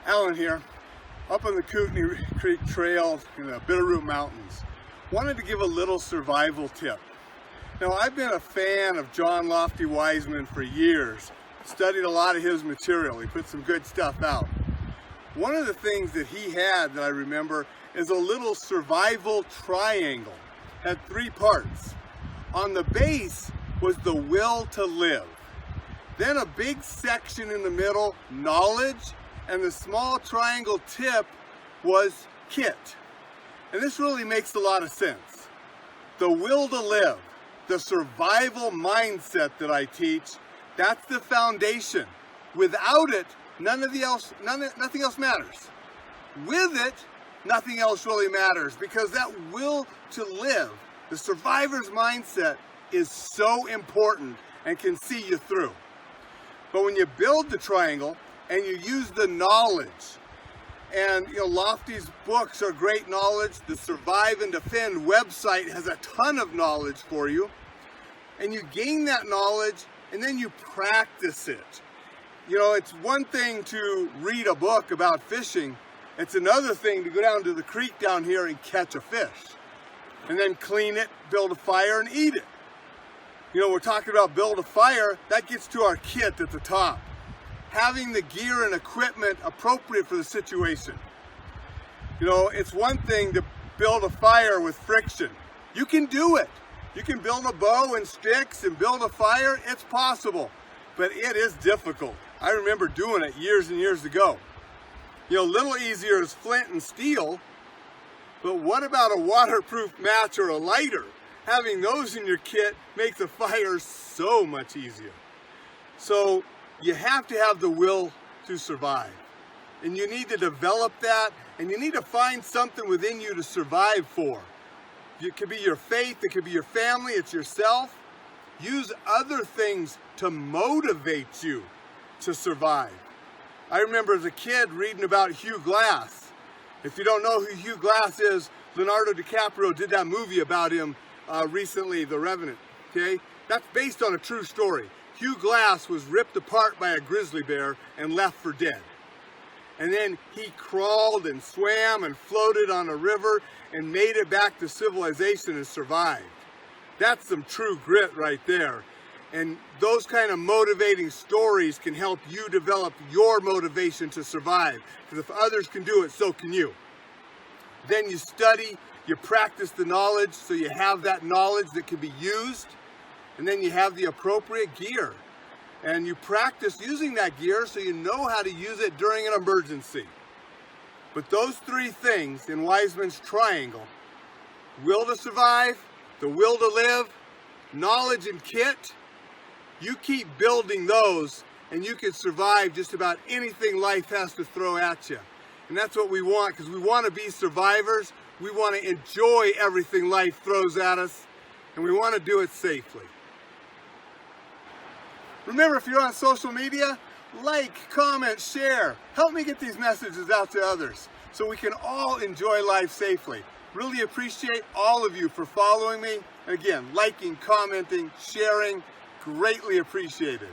Alan here, up on the Kootenai Creek Trail in the Bitterroot Mountains. Wanted to give a little survival tip. Now, I've been a fan of John Lofty Wiseman for years. Studied a lot of his material. He put some good stuff out. One of the things that he had that I remember is a little survival triangle. Had 3 parts. On the base was the will to live. Then a big section in the middle, knowledge, and the small triangle tip was kit. And this really makes a lot of sense. The will to live, the survival mindset that I teach, that's the foundation. Without it, nothing else matters. With it, nothing else really matters, because that will to live, the survivor's mindset, is so important and can see you through. But when you build the triangle and you use the knowledge, and Lofty's books are great knowledge, the Survive and Defend website has a ton of knowledge for you, and you gain that knowledge and then you practice it. It's one thing to read a book about fishing, it's another thing to go down to the creek down here and catch a fish, and then clean it, build a fire, and eat it. We're talking about build a fire, that gets to our kit at the top. Having the gear and equipment appropriate for the situation. It's one thing to build a fire with friction. You can do it. You can build a bow and sticks and build a fire. It's possible, but it is difficult. I remember doing it years and years ago. A little easier is flint and steel, but what about a waterproof match or a lighter? Having those in your kit makes the fire so much easier. So you have to have the will to survive. And you need to develop that, and you need to find something within you to survive for. It could be your faith, it could be your family, it's yourself. Use other things to motivate you to survive. I remember as a kid reading about Hugh Glass. If you don't know who Hugh Glass is, Leonardo DiCaprio did that movie about him recently, The Revenant. Okay? That's based on a true story. Hugh Glass was ripped apart by a grizzly bear and left for dead. And then he crawled and swam and floated on a river and made it back to civilization and survived. That's some true grit right there. And those kind of motivating stories can help you develop your motivation to survive. Because if others can do it, so can you. Then you study, you practice the knowledge so you have that knowledge that can be used. And then you have the appropriate gear. And you practice using that gear so you know how to use it during an emergency. But those 3 things in Wiseman's triangle, will to survive, the will to live, knowledge and kit, you keep building those and you can survive just about anything life has to throw at you. And that's what we want, because we want to be survivors. We want to enjoy everything life throws at us, and we want to do it safely. Remember, if you're on social media, like, comment, share. Help me get these messages out to others so we can all enjoy life safely. Really appreciate all of you for following me. Again, liking, commenting, sharing, greatly appreciated.